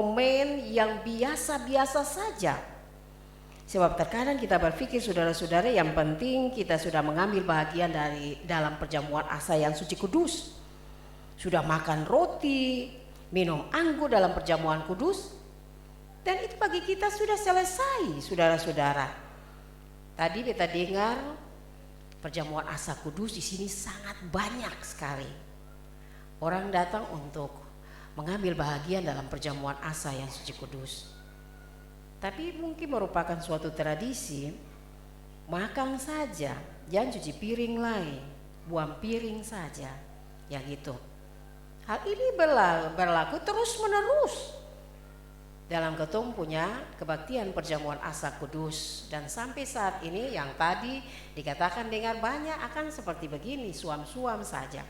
momen yang biasa-biasa saja. Sebab terkadang kita berpikir saudara-saudara, yang penting kita sudah mengambil bahagian dalam perjamuan asa yang suci kudus, sudah makan roti, minum anggur dalam perjamuan kudus, dan itu bagi kita sudah selesai, saudara-saudara. Tadi kita dengar perjamuan asa kudus di sini sangat banyak sekali. Orang datang untuk mengambil bahagian dalam perjamuan asa yang suci kudus. Tapi mungkin merupakan suatu tradisi, makan saja, jangan cuci piring lain, buang piring saja, ya gitu. Hal ini berlaku terus menerus dalam ketong punya kebaktian perjamuan asa kudus. Dan sampai saat ini yang tadi dikatakan dengar banyak akan seperti begini, suam-suam saja.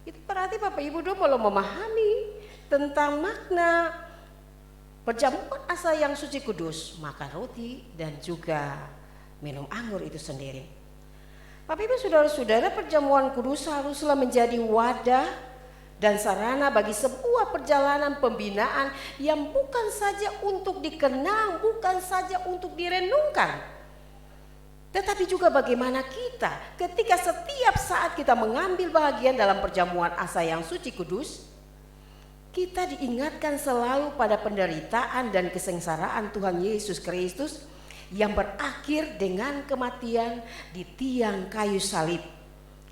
Itu berarti Bapak Ibu belum memahami tentang makna perjamuan asa yang suci kudus, makan roti dan juga minum anggur itu sendiri. Bapak Ibu saudara-saudara, perjamuan kudus haruslah menjadi wadah dan sarana bagi sebuah perjalanan pembinaan yang bukan saja untuk dikenang, bukan saja untuk direnungkan, tetapi juga bagaimana kita ketika setiap saat kita mengambil bahagian dalam perjamuan asa yang suci kudus, kita diingatkan selalu pada penderitaan dan kesengsaraan Tuhan Yesus Kristus yang berakhir dengan kematian di tiang kayu salib.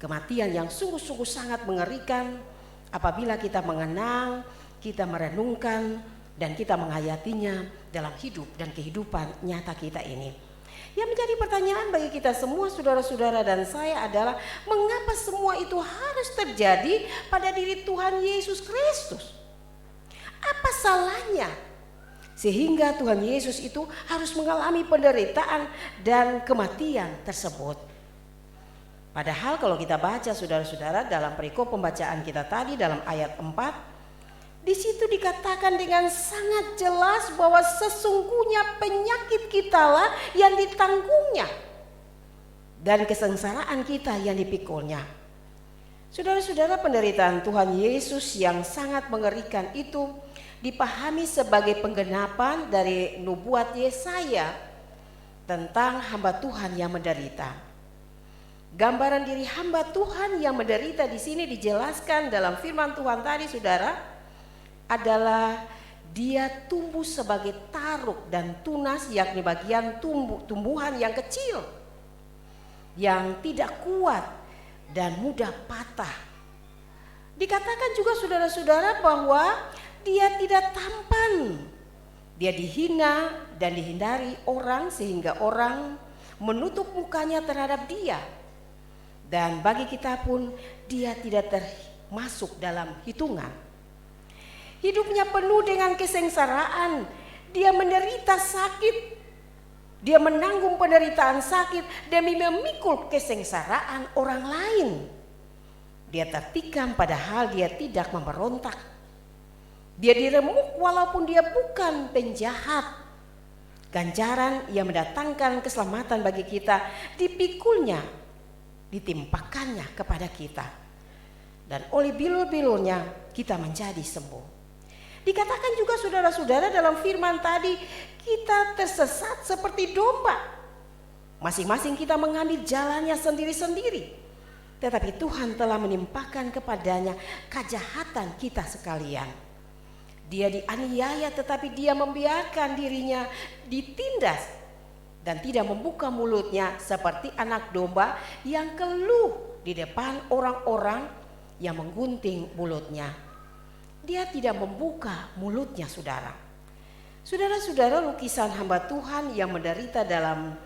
Kematian yang sungguh-sungguh sangat mengerikan apabila kita mengenang, kita merenungkan, dan kita menghayatinya dalam hidup dan kehidupan nyata kita ini. Yang menjadi pertanyaan bagi kita semua saudara-saudara dan saya adalah, mengapa semua itu harus terjadi pada diri Tuhan Yesus Kristus? Apa salahnya sehingga Tuhan Yesus itu harus mengalami penderitaan dan kematian tersebut? Padahal kalau kita baca saudara-saudara dalam perikop pembacaan kita tadi dalam ayat 4, di situ dikatakan dengan sangat jelas bahwa sesungguhnya penyakit kitalah yang ditanggungnya dan kesengsaraan kita yang dipikulnya. Saudara-saudara, penderitaan Tuhan Yesus yang sangat mengerikan itu dipahami sebagai penggenapan dari nubuat Yesaya tentang hamba Tuhan yang menderita. Gambaran diri hamba Tuhan yang menderita di sini dijelaskan dalam firman Tuhan tadi, saudara, adalah dia tumbuh sebagai taruk dan tunas, yakni bagian tumbuhan yang kecil, yang tidak kuat dan mudah patah. Dikatakan juga saudara-saudara bahwa dia tidak tampan, dia dihina dan dihindari orang sehingga orang menutup mukanya terhadap dia. Dan bagi kita pun dia tidak termasuk dalam hitungan. Hidupnya penuh dengan kesengsaraan, dia menderita sakit, dia menanggung penderitaan sakit demi memikul kesengsaraan orang lain. Dia tertikam padahal dia tidak memberontak. Dia diremuk walaupun dia bukan penjahat. Ganjaran yang mendatangkan keselamatan bagi kita dipikulnya, ditimpakannya kepada kita. Dan oleh bilur-bilurnya kita menjadi sembuh. Dikatakan juga saudara-saudara dalam firman tadi, kita tersesat seperti domba. Masing-masing kita mengambil jalannya sendiri-sendiri. Tetapi Tuhan telah menimpakan kepadanya kejahatan kita sekalian. Dia dianiaya tetapi dia membiarkan dirinya ditindas dan tidak membuka mulutnya seperti anak domba yang keluh di depan orang-orang yang menggunting mulutnya. Dia tidak membuka mulutnya, saudara. Saudara-saudara, lukisan hamba Tuhan yang menderita dalam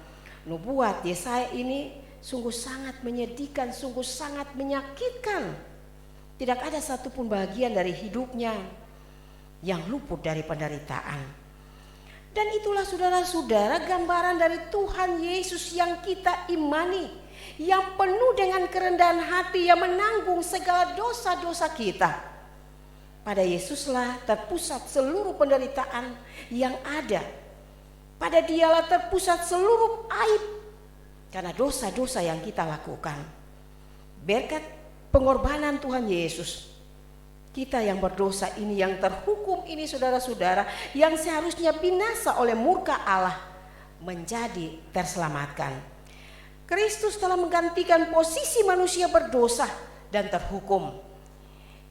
nubuat Yesaya ini sungguh sangat menyedihkan, sungguh sangat menyakitkan. Tidak ada satupun bagian dari hidupnya yang luput dari penderitaan. Dan itulah saudara-saudara gambaran dari Tuhan Yesus yang kita imani, yang penuh dengan kerendahan hati, yang menanggung segala dosa-dosa kita. Pada Yesuslah terpusat seluruh penderitaan yang ada. Pada Dialah terpusat seluruh aib karena dosa-dosa yang kita lakukan. Berkat pengorbanan Tuhan Yesus, Kita yang berdosa ini, yang terhukum ini saudara-saudara, yang seharusnya binasa oleh murka Allah, menjadi terselamatkan. Kristus telah menggantikan posisi manusia berdosa dan terhukum.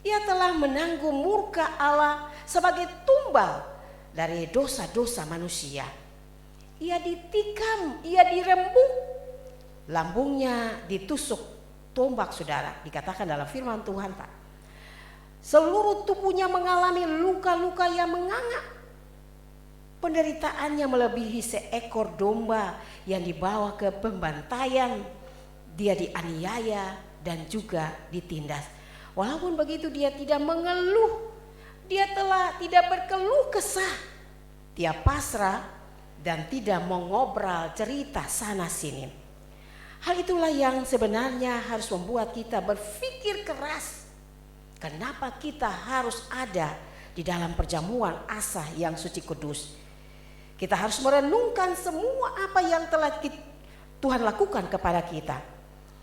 Ia telah menanggung murka Allah sebagai tumbal dari dosa-dosa manusia. Ia ditikam, ia dirembuk, lambungnya ditusuk tombak saudara. Dikatakan dalam firman Tuhan, Pak. Seluruh tubuhnya mengalami luka-luka yang menganga. Penderitaannya melebihi seekor domba yang dibawa ke pembantaian. Dia dianiaya dan juga ditindas. Walaupun begitu dia tidak mengeluh. Dia telah tidak berkeluh kesah. Dia pasrah dan tidak mengobrol cerita sana sini. Hal itulah yang sebenarnya harus membuat kita berpikir keras. Kenapa kita harus ada di dalam perjamuan asa yang suci kudus? Kita harus merenungkan semua apa yang telah Tuhan lakukan kepada kita.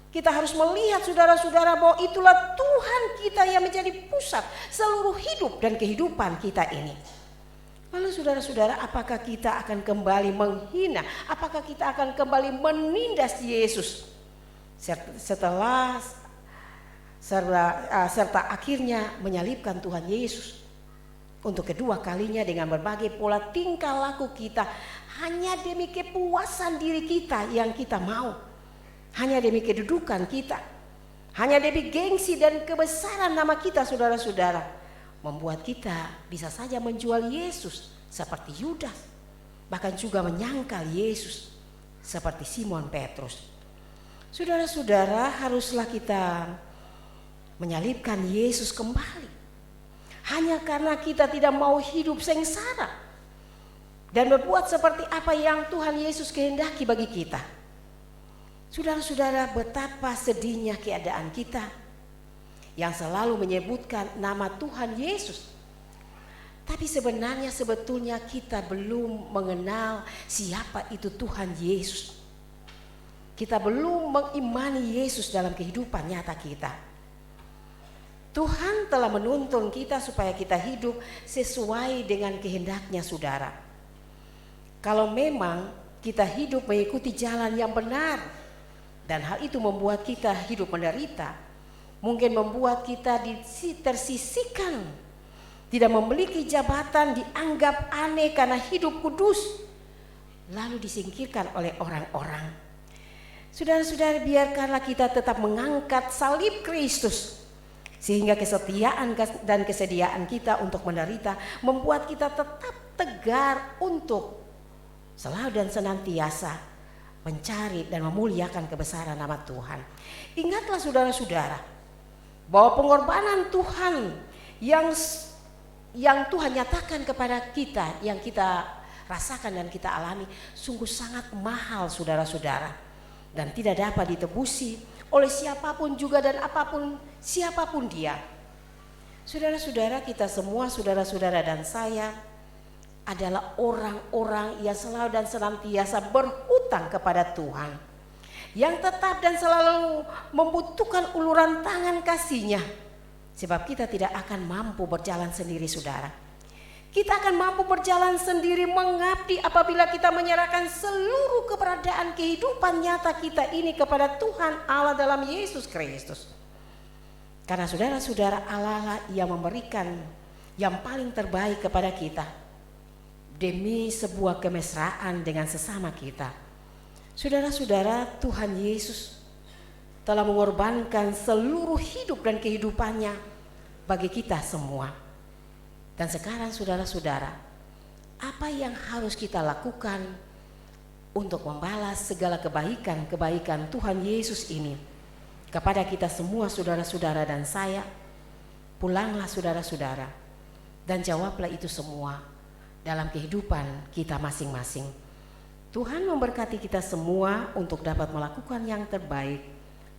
Kita harus melihat saudara-saudara bahwa itulah Tuhan kita yang menjadi pusat seluruh hidup dan kehidupan kita ini. Lalu saudara-saudara, apakah kita akan kembali menghina? Apakah kita akan kembali menindas Yesus? Serta akhirnya menyalibkan Tuhan Yesus untuk kedua kalinya dengan berbagai pola tingkah laku kita, hanya demi kepuasan diri kita yang kita mau, hanya demi kedudukan kita, hanya demi gengsi dan kebesaran nama kita saudara-saudara, membuat kita bisa saja menjual Yesus seperti Yudas, bahkan juga menyangkal Yesus seperti Simon Petrus. Saudara-saudara, haruslah kita menyalibkan Yesus kembali hanya karena kita tidak mau hidup sengsara dan berbuat seperti apa yang Tuhan Yesus kehendaki bagi kita. Saudara-saudara, betapa sedihnya keadaan kita yang selalu menyebutkan nama Tuhan Yesus, tapi sebetulnya kita belum mengenal siapa itu Tuhan Yesus. Kita belum mengimani Yesus dalam kehidupan nyata kita. Tuhan telah menuntun kita supaya kita hidup sesuai dengan kehendaknya saudara. Kalau memang kita hidup mengikuti jalan yang benar dan hal itu membuat kita hidup menderita, mungkin membuat kita tersisihkan, tidak memiliki jabatan, dianggap aneh karena hidup kudus, lalu disingkirkan oleh orang-orang. Saudara-saudara, biarkanlah kita tetap mengangkat salib Kristus, sehingga kesetiaan dan kesediaan kita untuk menderita membuat kita tetap tegar untuk selalu dan senantiasa mencari dan memuliakan kebesaran nama Tuhan. Ingatlah saudara-saudara bahwa pengorbanan Tuhan yang Tuhan nyatakan kepada kita, yang kita rasakan dan kita alami, sungguh sangat mahal saudara-saudara, dan tidak dapat ditebusi oleh siapapun juga dan apapun siapapun dia. Saudara-saudara, kita semua, saudara-saudara dan saya adalah orang-orang yang selalu dan senantiasa berhutang kepada Tuhan, yang tetap dan selalu membutuhkan uluran tangan kasih-Nya, sebab kita tidak akan mampu berjalan sendiri saudara. Kita akan mampu berjalan sendiri mengabdi apabila kita menyerahkan seluruh keberadaan kehidupan nyata kita ini kepada Tuhan Allah dalam Yesus Kristus. Karena saudara-saudara, Allah lah yang memberikan yang paling terbaik kepada kita demi sebuah kemesraan dengan sesama kita. Saudara-saudara, Tuhan Yesus telah mengorbankan seluruh hidup dan kehidupannya bagi kita semua. Dan sekarang saudara-saudara, apa yang harus kita lakukan untuk membalas segala kebaikan-kebaikan Tuhan Yesus ini kepada kita semua saudara-saudara dan saya? Pulanglah saudara-saudara dan jawablah itu semua dalam kehidupan kita masing-masing. Tuhan memberkati kita semua untuk dapat melakukan yang terbaik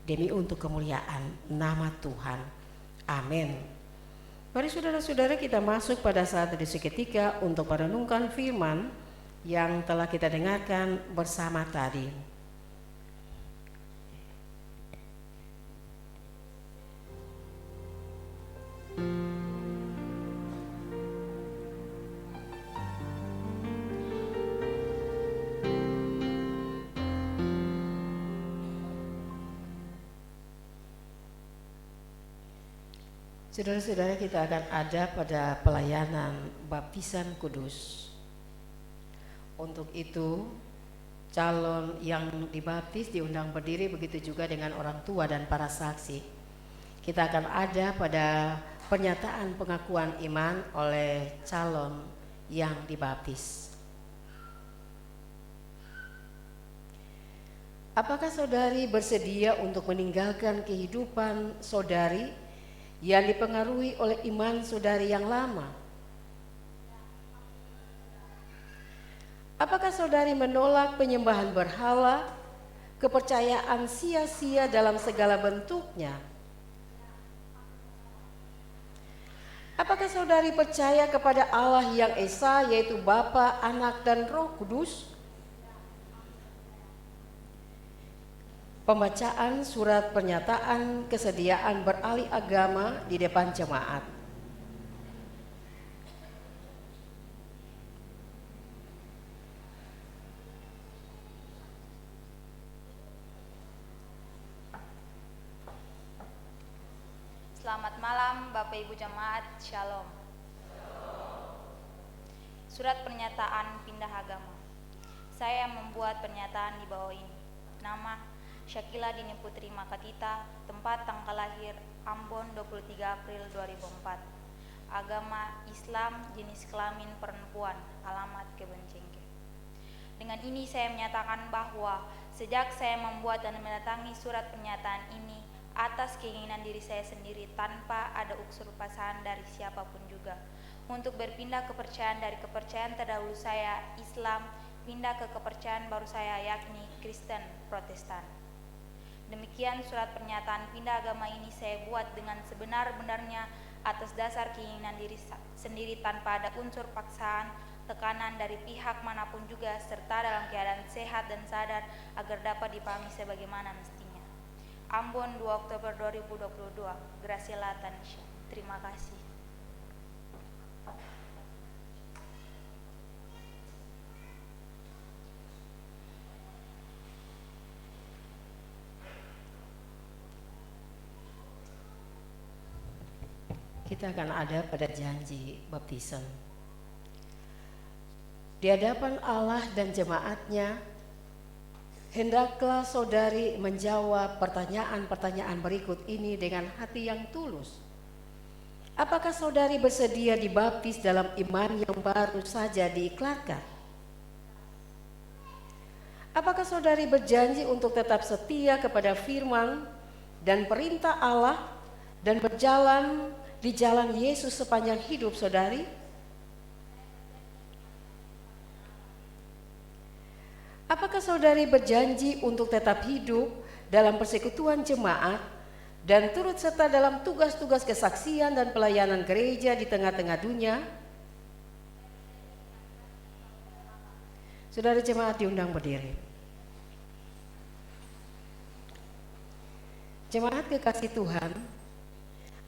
demi untuk kemuliaan nama Tuhan. Amin. Mari saudara-saudara, kita masuk pada saat edisi ketiga untuk merenungkan firman yang telah kita dengarkan bersama tadi. Saudara-saudara, kita akan ada pada pelayanan baptisan kudus. Untuk itu, calon yang dibaptis diundang berdiri, begitu juga dengan orang tua dan para saksi. Kita akan ada pada pernyataan pengakuan iman oleh calon yang dibaptis. Apakah saudari bersedia untuk meninggalkan kehidupan saudari yang dipengaruhi oleh iman saudari yang lama? Apakah saudari menolak penyembahan berhala, kepercayaan sia-sia dalam segala bentuknya? Apakah saudari percaya kepada Allah yang Esa, yaitu Bapa, Anak, dan Roh Kudus? Pembacaan surat pernyataan kesediaan beralih agama di depan jemaat. Selamat malam Bapak Ibu Jemaat, Shalom. Surat pernyataan pindah agama. Saya membuat pernyataan di bawah ini. Nama Syakila Dini Putri Makatita, tempat tanggal lahir Ambon 23 April 2004. Agama Islam, jenis kelamin perempuan, alamat Keboncengke. Dengan ini saya menyatakan bahwa sejak saya membuat dan mendatangi surat pernyataan ini atas keinginan diri saya sendiri tanpa ada unsur paksaan dari siapapun juga, untuk berpindah kepercayaan dari kepercayaan terdahulu saya Islam pindah ke kepercayaan baru saya, yakni Kristen Protestan. Demikian surat pernyataan pindah agama ini saya buat dengan sebenar-benarnya atas dasar keinginan diri sendiri tanpa ada unsur paksaan, tekanan dari pihak manapun juga, serta dalam keadaan sehat dan sadar agar dapat dipahami sebagaimana mestinya. Ambon 2 Oktober 2022, Graciela Tanisha. Terima kasih. Kita akan ada pada janji baptisan. Di hadapan Allah dan jemaatnya, hendaklah saudari menjawab pertanyaan-pertanyaan berikut ini dengan hati yang tulus. Apakah saudari bersedia dibaptis dalam iman yang baru saja diiklarkan? Apakah saudari berjanji untuk tetap setia kepada firman dan perintah Allah dan berjalan di jalan Yesus sepanjang hidup saudari? Apakah saudari berjanji untuk tetap hidup dalam persekutuan jemaat dan turut serta dalam tugas-tugas kesaksian dan pelayanan gereja di tengah-tengah dunia? Saudara jemaat diundang berdiri. Jemaat kekasih Tuhan,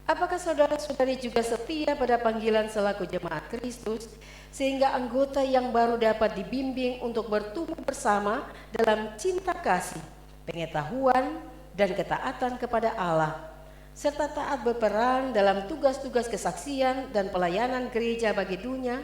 apakah saudara-saudari juga setia pada panggilan selaku jemaat Kristus, sehingga anggota yang baru dapat dibimbing untuk bertumbuh bersama dalam cinta kasih, pengetahuan, dan ketaatan kepada Allah, serta taat berperan dalam tugas-tugas kesaksian dan pelayanan gereja bagi dunia?